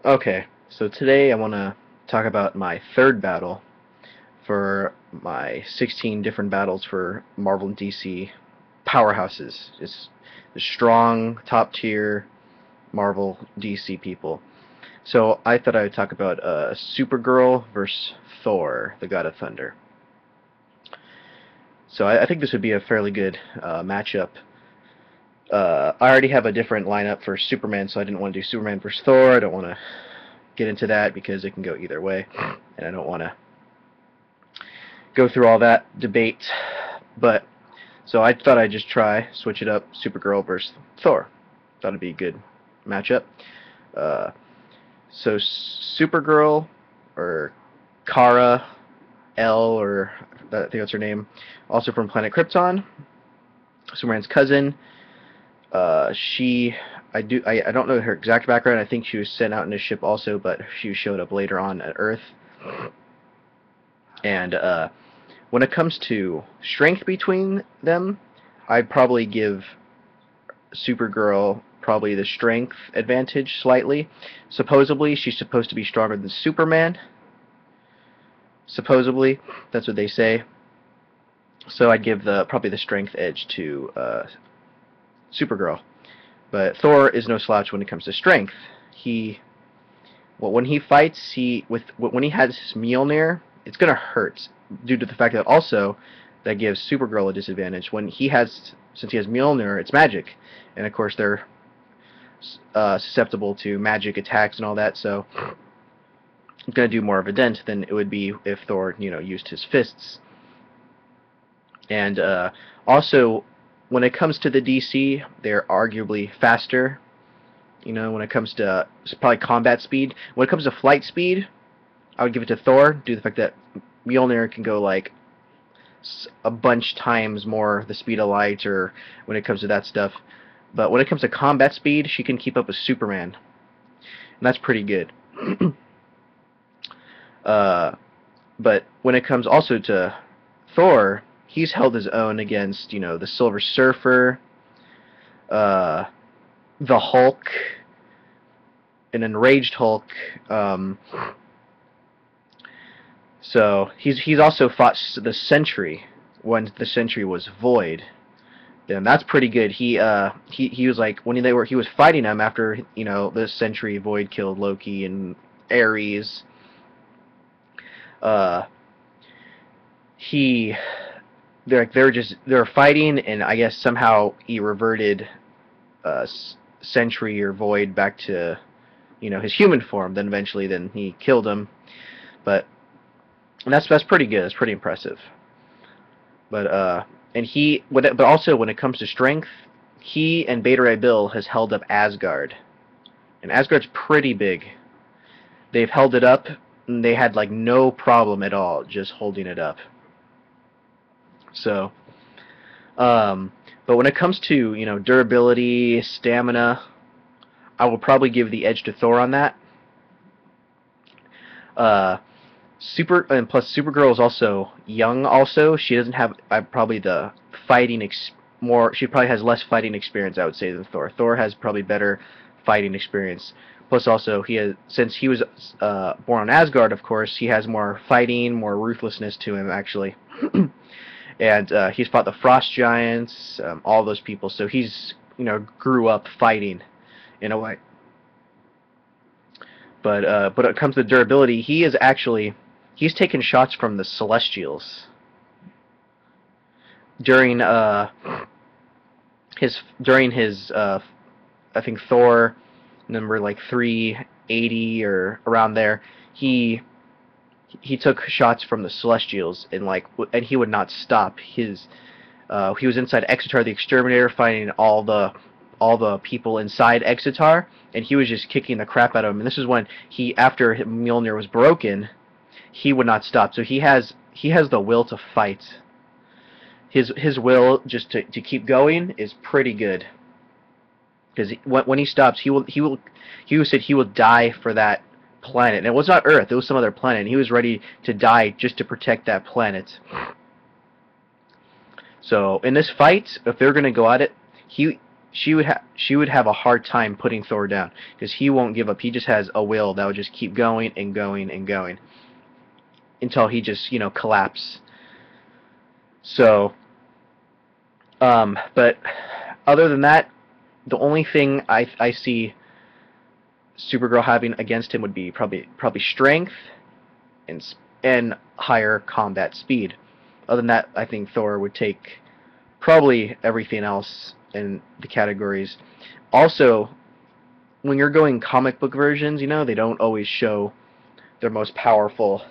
Okay, so today I want to talk about my third battle for my 16 different battles for Marvel and DC powerhouses. It's the strong, top tier Marvel DC people. So I thought I would talk about Supergirl versus Thor, the God of Thunder. So I think this would be a fairly good matchup. I already have a different lineup for Superman, so I didn't want to do Superman versus Thor. I don't want to get into that because it can go either way, and I don't want to go through all that debate. But so I thought I'd just try switch it up, Supergirl versus Thor. Thought it'd be a good matchup. Uh, so Supergirl or Kara L, or I think that's her name, also from planet Krypton, Superman's cousin. She I don't know her exact background. I think she was sent out in a ship also, but she showed up later on at Earth. And when it comes to strength between them, I'd probably give Supergirl probably the strength advantage slightly. Supposedly, she's supposed to be stronger than Superman. Supposedly, that's what they say. So I'd give probably the strength edge to Supergirl. But Thor is no slouch when it comes to strength. When he fights, when he has his Mjolnir, it's gonna hurt due to the fact that also that gives Supergirl a disadvantage. Since he has Mjolnir, it's magic, and of course they're susceptible to magic attacks and all that. So it's gonna do more of a dent than it would be if Thor, used his fists. And also, when it comes to the DC, they're arguably faster. When it comes to probably combat speed. When it comes to flight speed, I would give it to Thor, due to the fact that Mjolnir can go like a bunch times more the speed of light, or when it comes to that stuff. But when it comes to combat speed, she can keep up with Superman, and that's pretty good. But when it comes also to Thor, he's held his own against, the Silver Surfer, the Hulk, an enraged Hulk. So he's also fought the Sentry when the Sentry was void. Then that's pretty good. He was like he was fighting him after the Sentry void killed Loki and Ares. He they're fighting, and I guess somehow he reverted Sentry or Void back to his human form. Then eventually, he killed him. But that's pretty good. That's pretty impressive. But also when it comes to strength, he and Beta Ray Bill has held up Asgard, and Asgard's pretty big. They've held it up, and they had like no problem at all just holding it up. So, but when it comes to durability, stamina, I will probably give the edge to Thor on that. And plus Supergirl is also young. Also, she doesn't have probably the fighting more. She probably has less fighting experience, I would say, than Thor. Thor has probably better fighting experience. Plus, also since he was born on Asgard, of course, he has more fighting, more ruthlessness to him, actually. And he's fought the Frost Giants, all those people. So he's grew up fighting in a way. But when it comes to durability, he's taken shots from the Celestials during his I think Thor number like 380 or around there. He took shots from the Celestials, and he would not stop. He was inside Exitar the Exterminator fighting all the people inside Exitar, and he was just kicking the crap out of him. And this is when after Mjolnir was broken, he would not stop. So he has the will to fight. His will just to keep going is pretty good. Because when he stops, he said he will die for that planet. And it was not Earth, it was some other planet, and he was ready to die just to protect that planet. So in this fight, if they're going to go at it, she would have a hard time putting Thor down because he won't give up. He just has a will that would just keep going and going and going until he just collapse. So, but other than that, the only thing I see Supergirl having against him would be probably strength and higher combat speed. Other than that, I think Thor would take probably everything else in the categories. Also, when you're going comic book versions, they don't always show their most powerful.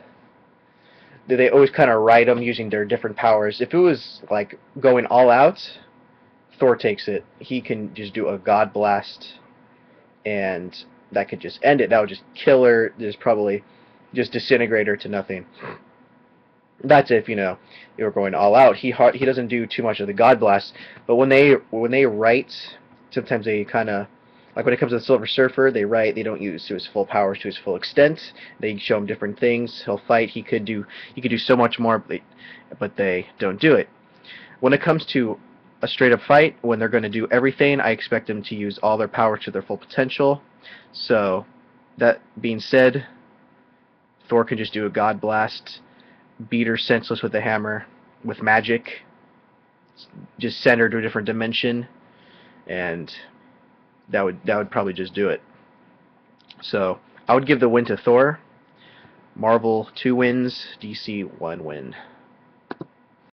They always kind of write them using their different powers. If it was like going all out, Thor takes it. He can just do a God Blast, and that could just end it. That would just kill her. There's probably just disintegrate her to nothing. That's if you're going all out. He doesn't do too much of the God Blast, but when they write, sometimes they kind of like when it comes to the Silver Surfer, they write. They don't use to his full powers to his full extent. They show him different things. He'll fight. He could do so much more, but they don't do it. When it comes to a straight up fight, when they're going to do everything, I expect them to use all their powers to their full potential. So, that being said, Thor can just do a God Blast, beat her senseless with a hammer, with magic, just send her to a different dimension, and that would probably just do it. So, I would give the win to Thor. Marvel 2 wins, DC 1 win.